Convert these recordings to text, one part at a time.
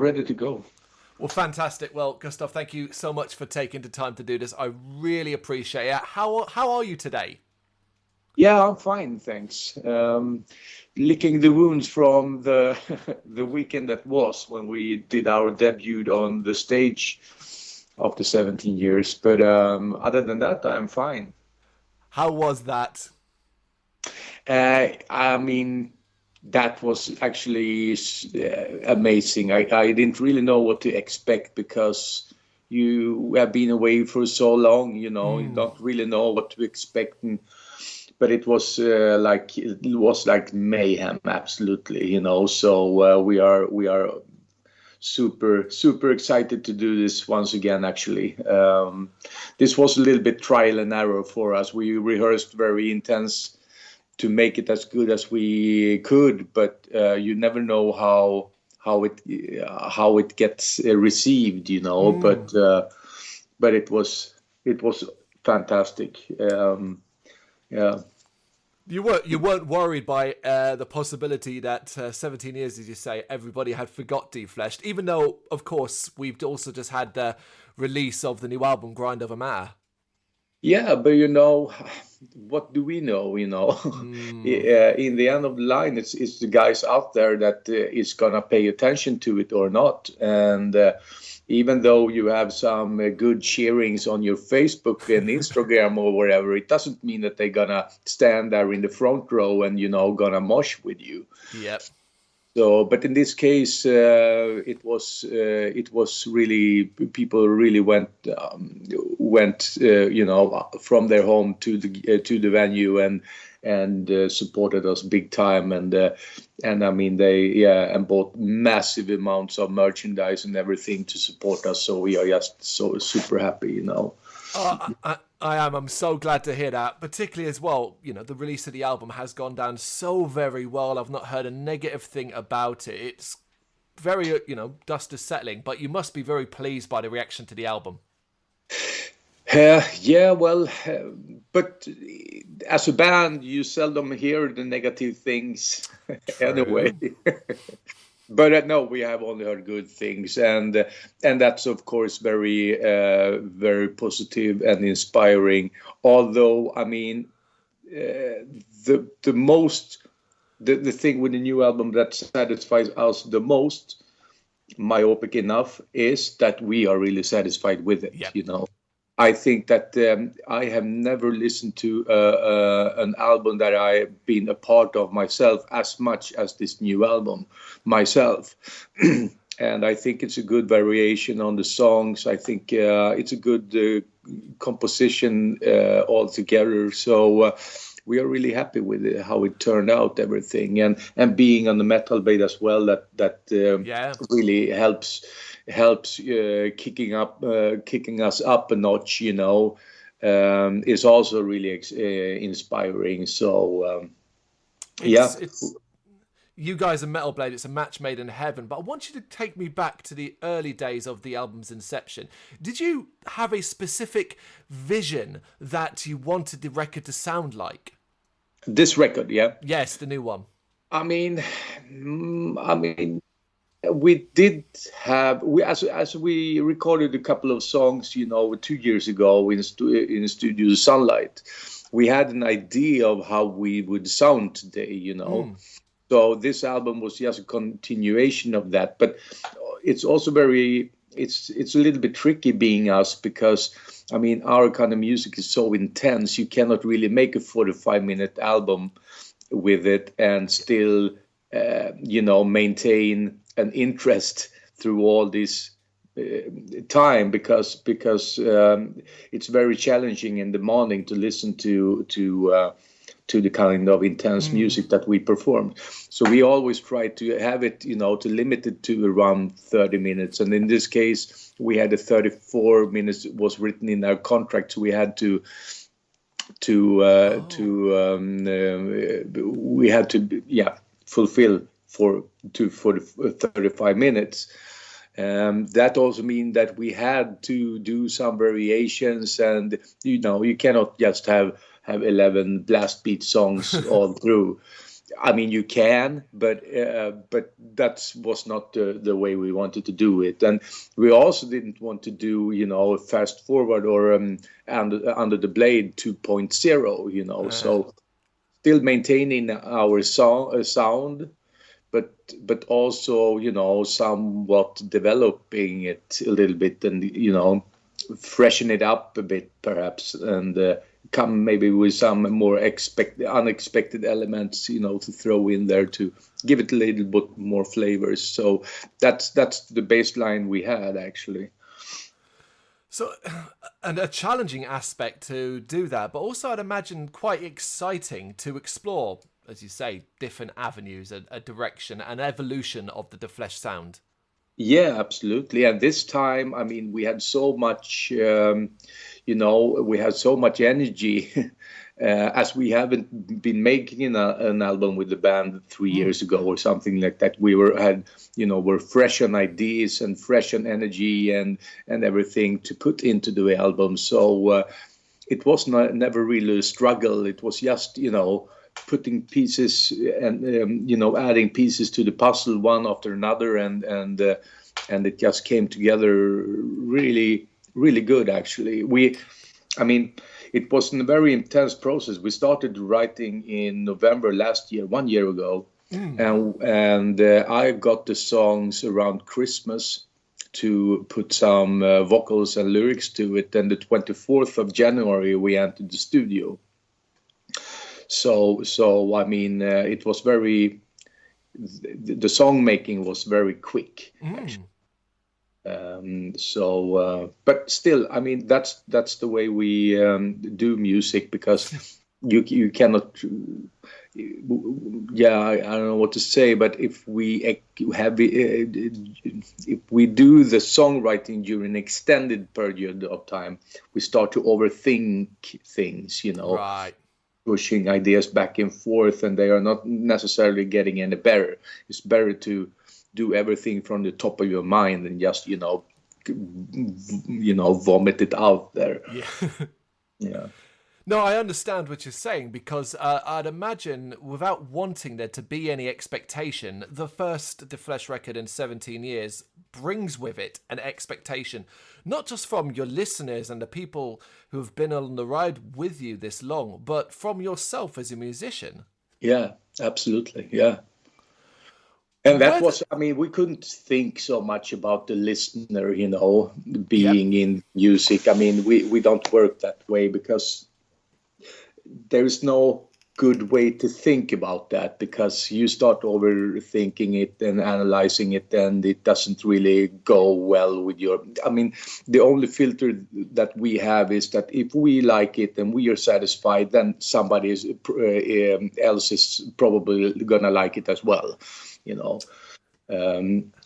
ready to go. Well, fantastic. Well, Gustaf, thank you so much for taking the time to do this. I really appreciate it. How are you today? Yeah, I'm fine, thanks. Licking the wounds from the the weekend that was when we did our debut on the stage after 17 years. But other than that, I'm fine. How was that? I mean, that was actually amazing. I didn't really know what to expect because you have been away for so long, you don't really know what to expect. But it was like mayhem, absolutely, So we are super excited to do this once again. Actually, this was a little bit trial and error for us. We rehearsed very intense to make it as good as we could, but you never know how it gets received, But it was fantastic. Yeah. You weren't worried by the possibility that 17 years, as you say, everybody had forgot Defleshed, even though, of course, we've also just had the release of the new album, Grindcore. Yeah, but what do we know? In the end of the line, it's the guys out there that is gonna pay attention to it or not. And even though you have some good cheerings on your Facebook and Instagram or wherever, it doesn't mean that they're gonna stand there in the front row and gonna mosh with you. Yep. So, but in this case, it was really, people really went from their home to the venue and supported us big time, and I mean and bought massive amounts of merchandise and everything to support us. So we are just so super happy, I am. I'm so glad to hear that, particularly as well, the release of the album has gone down so very well. I've not heard a negative thing about it. It's very, dust is settling, but you must be very pleased by the reaction to the album. Yeah, well, but as a band, you seldom hear the negative things anyway. But no, we have only heard good things, and that's of course very positive and inspiring. Although, I mean, the thing with the new album that satisfies us the most, myopic enough, is that we are really satisfied with it. Yep. I think that I have never listened to an album that I've been a part of myself as much as this new album myself. And I think it's a good variation on the songs. I think it's a good composition altogether. So we are really happy with how it turned out, everything. And being on the metal bait as well, that really helps kicking us up a notch, is also really inspiring. So it's you guys are Metal Blade. It's a match made in heaven. But I want you to take me back to the early days of the album's inception. Did you have a specific vision that you wanted the record to sound like? This record, yeah. Yes, the new one. I mean, we did have as we recorded a couple of songs, 2 years ago in Studio Sunlight. We had an idea of how we would sound today, So this album was just a continuation of that. But it's also it's a little bit tricky being us, because I mean our kind of music is so intense. You cannot really make a 45-minute album with it and still maintain an interest through all this time, because it's very challenging and demanding to listen to the kind of intense music that we perform. So we always try to have it, to limit it to around 30 minutes. And in this case, we had 34 minutes was written in our contract. So we had to fulfill for the 35 minutes. That also means that we had to do some variations, and you cannot just have 11 blast beat songs all through. I mean, you can, but that was not the way we wanted to do it, and we also didn't want to do, fast forward or under the blade 2.0, so still maintaining our sound, but also somewhat developing it a little bit, and freshen it up a bit perhaps, and come maybe with some more unexpected elements, to throw in there to give it a little bit more flavors. So that's the baseline we had, actually. So, and a challenging aspect to do that, but also I'd imagine quite exciting to explore, as you say, different avenues, a direction, an evolution of the Defleshed sound. Yeah, absolutely. And this time, I mean, we had so much, we had so much energy, as we haven't been making an album with the band 3 years ago or something like that. We were fresh on ideas and fresh on energy and everything to put into the album. So it was never really a struggle. It was just, putting pieces and adding pieces to the puzzle one after another, and it just came together really, really good, actually. It was a very intense process. We started writing in November last year, 1 year ago, and I got the songs around Christmas to put some vocals and lyrics to it. And the 24th of January we entered the studio. So it was the song making was very quick, actually. But still, I mean, that's the way we do music, because you cannot. I don't know what to say, but if we do the songwriting during an extended period of time, we start to overthink things, Right. Pushing ideas back and forth, and they are not necessarily getting any better. It's better to do everything from the top of your mind and just vomit it out there. Yeah. No, I understand what you're saying, because I'd imagine, without wanting there to be any expectation, the first Defleshed record in 17 years brings with it an expectation, not just from your listeners and the people who have been on the ride with you this long, but from yourself as a musician. Yeah, absolutely. Yeah. And that was, we couldn't think so much about the listener, being in music. I mean, we don't work that way, because there is no good way to think about that, because you start overthinking it and analyzing it, and it doesn't really go well with the only filter that we have is that if we like it and we are satisfied, then somebody else is probably gonna like it as well,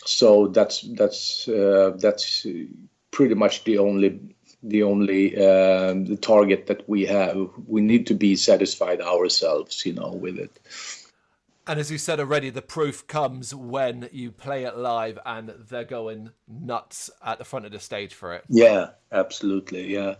so that's pretty much the target that we have. We need to be satisfied ourselves, with it. And as you said already, the proof comes when you play it live and they're going nuts at the front of the stage for it. Yeah, absolutely. Yeah.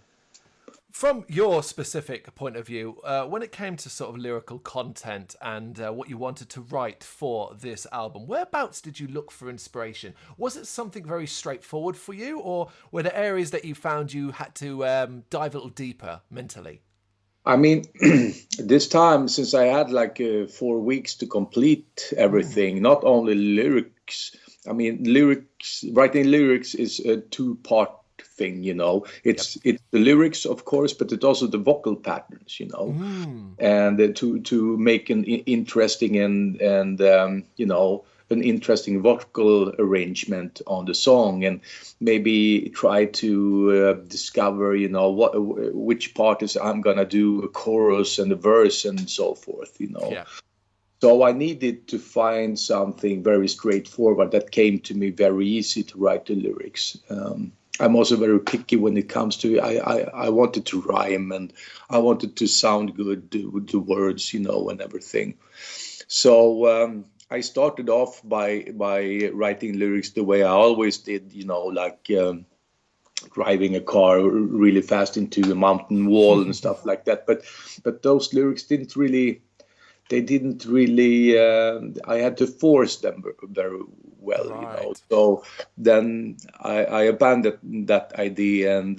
From your specific point of view, when it came to sort of lyrical content and what you wanted to write for this album, whereabouts did you look for inspiration? Was it something very straightforward for you, or were there areas that you found you had to dive a little deeper mentally? I mean, this time, since I had 4 weeks to complete everything, not only lyrics. I mean, writing lyrics is a 2-part thing, it's the lyrics, of course, but it's also the vocal patterns, and to make an interesting and an interesting vocal arrangement on the song, and maybe try to discover, which part is I'm gonna do a chorus and a verse and so forth, Yeah. So I needed to find something very straightforward that came to me very easy to write the lyrics. I'm also very picky when it comes to, I wanted to rhyme, and I wanted to sound good with the words, and everything. So I started off by writing lyrics the way I always did, driving a car really fast into a mountain wall and stuff like that. But those lyrics didn't really they didn't really. I had to force them very well, you know. Right. So then I abandoned that idea, and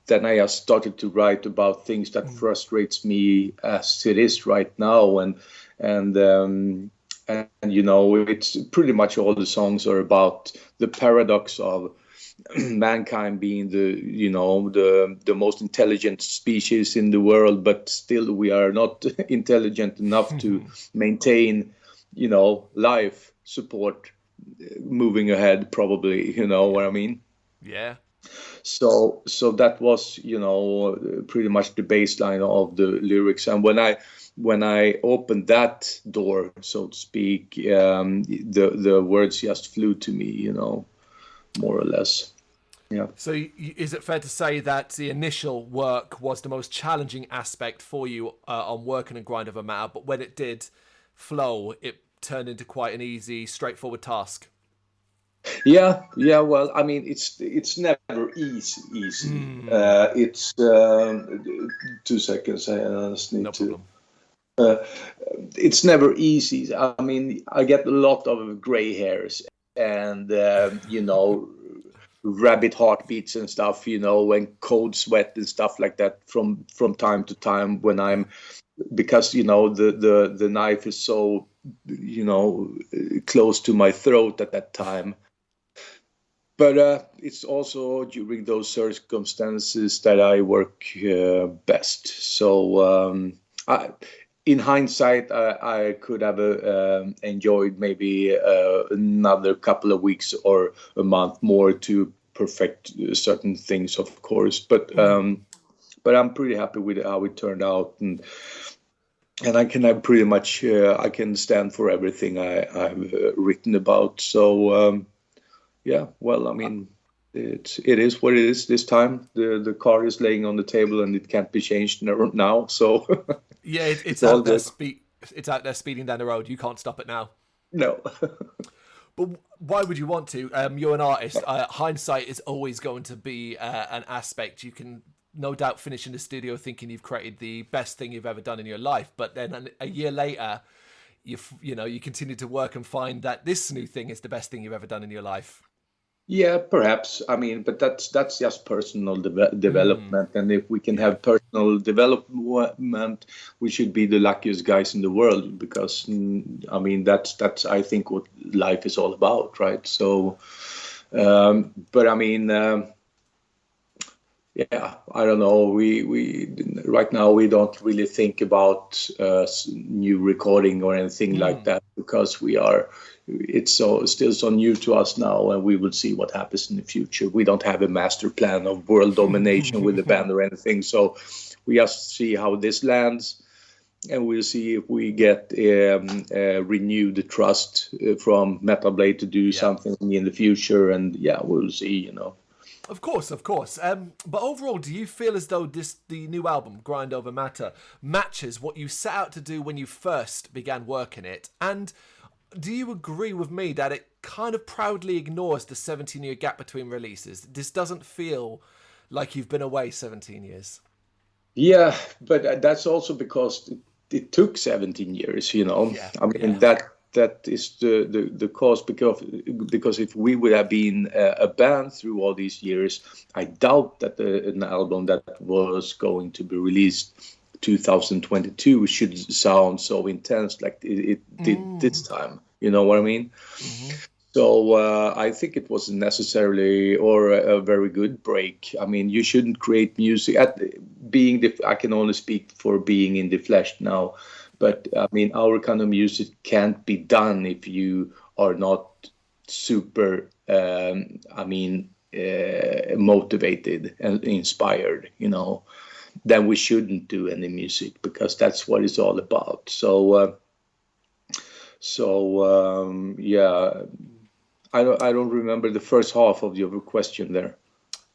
then I just started to write about things that frustrates me as it is right now, and you know, it's pretty much all the songs are about the paradox of mankind being the most intelligent species in the world, but still we are not intelligent enough to maintain, you know, life support moving ahead, probably, you know what I mean? Yeah. So that was, you know, pretty much the baseline of the lyrics. And when I opened that door, so to speak, the words just flew to me, you know, more or less. Yeah. So is it fair to say that the initial work was the most challenging aspect for you on working on Grind Over Matter, but when it did flow, it turned into quite an easy, straightforward task? Yeah. Well, I mean, it's never easy. It's 2 seconds. I just need No to. problem. It's never easy. I mean, I get a lot of gray hairs and you know, rabbit heartbeats and stuff, you know, and cold sweat and stuff like that from time to time when I'm, because you know the knife is so, you know, close to my throat at that time. But it's also during those circumstances that I work best. So in hindsight, I could have enjoyed maybe another couple of weeks or a month more to perfect certain things, of course. But I'm pretty happy with how it turned out, and I can have pretty much I can stand for everything I've written about. So. Yeah, well, I mean, it is what it is this time. The car is laying on the table and it can't be changed now. So Yeah, it's all out there. good. It's out there speeding down the road. You can't stop it now. No. But why would you want to? You're an artist. Hindsight is always going to be an aspect. You can no doubt finish in the studio thinking you've created the best thing you've ever done in your life, but then a year later, you know, you continue to work and find that this new thing is the best thing you've ever done in your life. Yeah, perhaps. I mean, but that's just personal development, and if we can have personal development, we should be the luckiest guys in the world, because I mean that's I think what life is all about, right? So, but I mean, yeah, I don't know. We right now we don't really think about new recording or anything like that, because it's still so new to us now, and we will see what happens in the future. We don't have a master plan of world domination with the band or anything, so we just see how this lands, and we'll see if we get renewed trust from Metal Blade to do something in the future, and yeah, we'll see, you know. Of course. But overall, do you feel as though the new album, Grind Over Matter, matches what you set out to do when you first began working it? And do you agree with me that it kind of proudly ignores the 17-year gap between releases? This doesn't feel like you've been away 17 years. Yeah, but that's also because it took 17 years, you know. Yeah, I mean, yeah. that is the cause, because if we would have been a band through all these years, I doubt that an album that was going to be released 2022 should sound so intense like it did this time. You know what I mean? So I think it wasn't necessarily or a very good break. I mean, you shouldn't create music I can only speak for being in Defleshed now, but I mean, our kind of music can't be done if you are not super, motivated and inspired, you know. Then we shouldn't do any music, because that's what it's all about. So yeah, I don't remember the first half of your question there.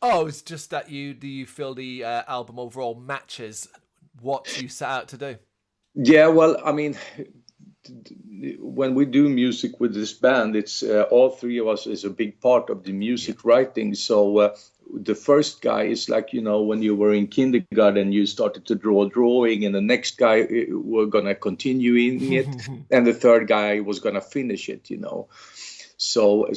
Oh, it's just that do you feel the album overall matches what you set out to do? Yeah, well, I mean, when we do music with this band, it's all three of us is a big part of the music writing. So the first guy is like, when you were in kindergarten, you started to draw a drawing, and the next guy were gonna continue in it, and the third guy was gonna finish it. So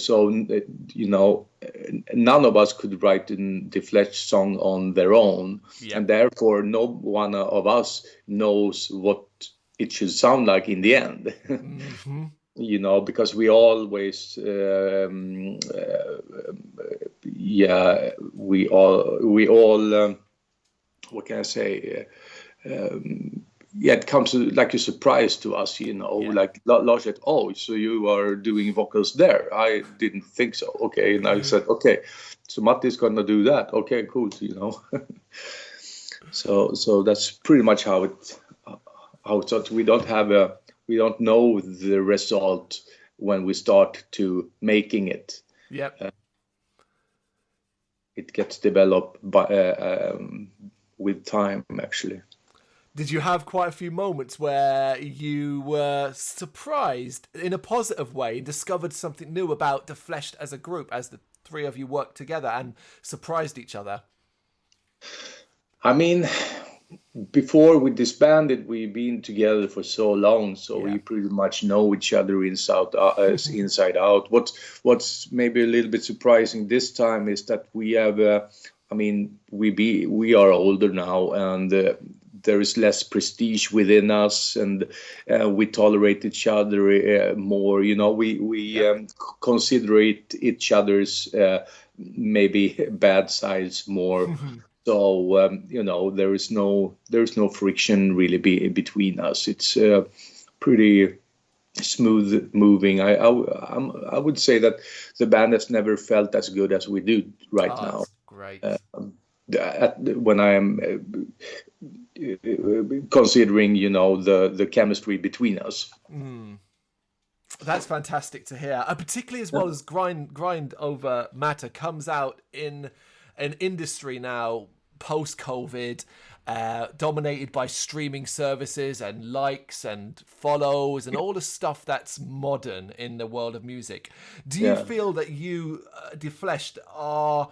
none of us could write a Defleshed song on their own, and therefore no one of us knows what it should sound like in the end. Because we always, we all, what can I say? It comes like a surprise to us, like Lars said, oh, so you are doing vocals there. I didn't think so. Okay. And I said, okay, so Matti's going to do that. Okay, cool. So that's pretty much how it's. We don't know the result when we start to making it. Yep. It gets developed with time, actually. Did you have quite a few moments where you were surprised in a positive way, discovered something new about Defleshed as a group, as the three of you worked together and surprised each other? I mean, before we disbanded, we've been together for so long, so we pretty much know each other inside out. What's maybe a little bit surprising this time is that we have, we are older now, and there is less prestige within us, and we tolerate each other more. We consider each other's maybe bad sides more. So there is no friction really between us. It's pretty smooth moving. I would say that the band has never felt as good as we do right now. That's great. When I am considering, the chemistry between us. That's fantastic to hear. Particularly as well as Grind Over Matter comes out in an industry now post-COVID, dominated by streaming services and likes and follows and all the stuff that's modern in the world of music. Do you feel that you, Defleshed, are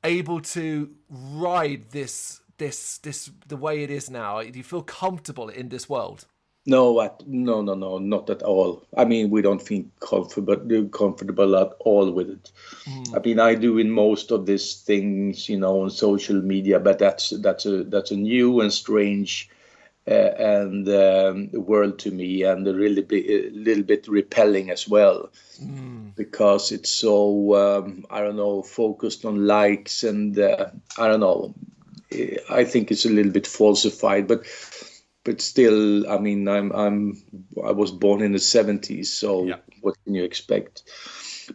able to ride this the way it is now? Do you feel comfortable in this world? No, not at all. I mean, we don't feel comfortable at all with it. I mean, I do in most of these things, on social media, but that's a new and strange and world to me, and a little bit repelling as well, because it's so focused on likes, and I don't know. I think it's a little bit falsified, but still, I mean, I was born in the 70s, so what can you expect?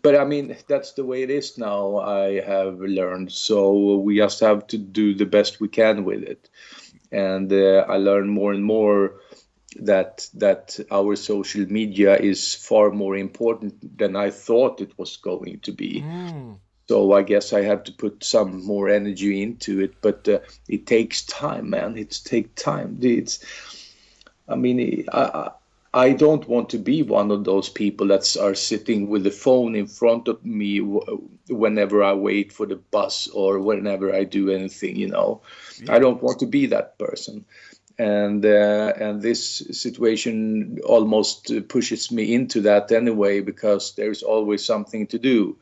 But I mean, that's the way it is now, I have learned. So we just have to do the best we can with it. And I learn more and more that our social media is far more important than I thought it was going to be. So I guess I have to put some more energy into it, but it takes time, man. It takes time. I don't want to be one of those people that are sitting with the phone in front of me whenever I wait for the bus or whenever I do anything, I don't want to be that person. And this situation almost pushes me into that anyway, because there's always something to do,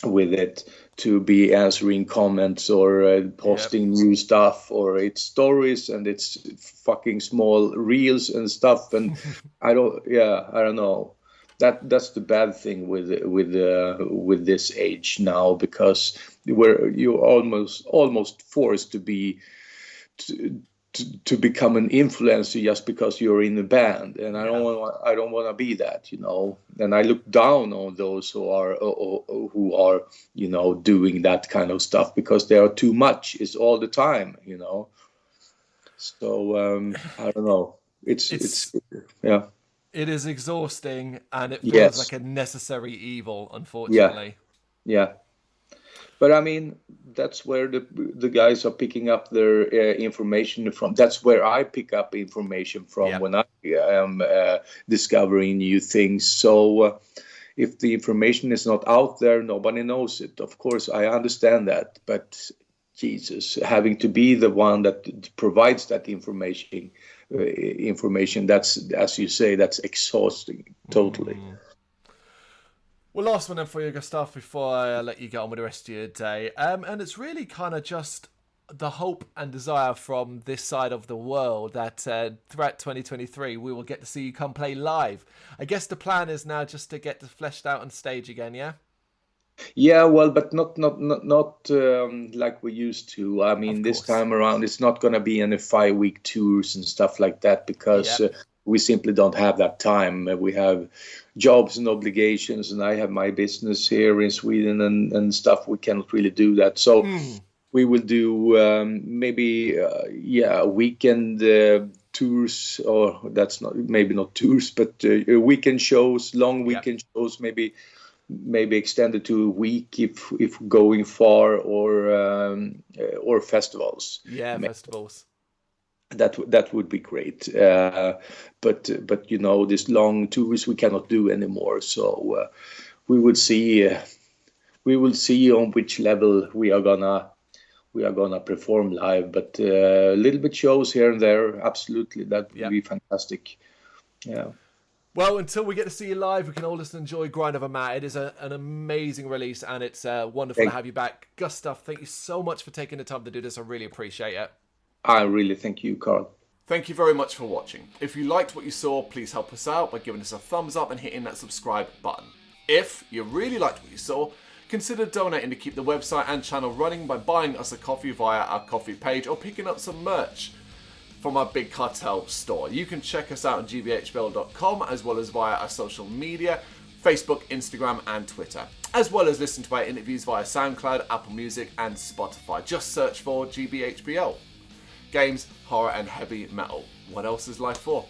with it, to be answering comments or posting new stuff, or it's stories and it's fucking small reels and stuff, and I don't know. That's the bad thing with this age now, because you're almost forced to be to become an influencer just because you're in a band, and I don't want to be that, And I look down on those who are doing that kind of stuff, because they are too much. It's all the time, So I don't know. It's It is exhausting, and it feels like a necessary evil, unfortunately. Yeah. But I mean, that's where the guys are picking up their information from. That's where I pick up information from when I am discovering new things. So if the information is not out there, nobody knows it. Of course, I understand that, but Jesus, having to be the one that provides that information, that's, as you say, that's exhausting, totally. Well, last one then for you, Gustaf, before I let you get on with the rest of your day. And it's really kind of just the hope and desire from this side of the world that throughout 2023 we will get to see you come play live. I guess the plan is now just to get Defleshed out on stage again, yeah? Yeah, well, but not like we used to. I mean, this time around, it's not going to be any 5-week tours and stuff like that, because we simply don't have that time. We have jobs and obligations, and I have my business here in Sweden and stuff. We cannot really do that. So we will do maybe weekend tours, or that's maybe not tours, but weekend shows, long weekend shows, maybe extended to a week if going far, or festivals. Yeah, festivals. That would be great. But you know, this long tours we cannot do anymore. So we will see on which level we are gonna perform live. But a little bit shows here and there, absolutely, that would be fantastic. Yeah. Well, until we get to see you live, we can all just enjoy Grind of a Mat. It is an amazing release, and it's wonderful to have you back. Gustaf, thank you so much for taking the time to do this. I really appreciate it. I really thank you, Carl. Thank you very much for watching. If you liked what you saw, please help us out by giving us a thumbs up and hitting that subscribe button. If you really liked what you saw, consider donating to keep the website and channel running by buying us a coffee via our coffee page or picking up some merch from our Big Cartel store. You can check us out on gbhbl.com, as well as via our social media, Facebook, Instagram and Twitter, as well as listen to our interviews via SoundCloud, Apple Music and Spotify. Just search for GBHBL. Games, horror and heavy metal. What else is life for?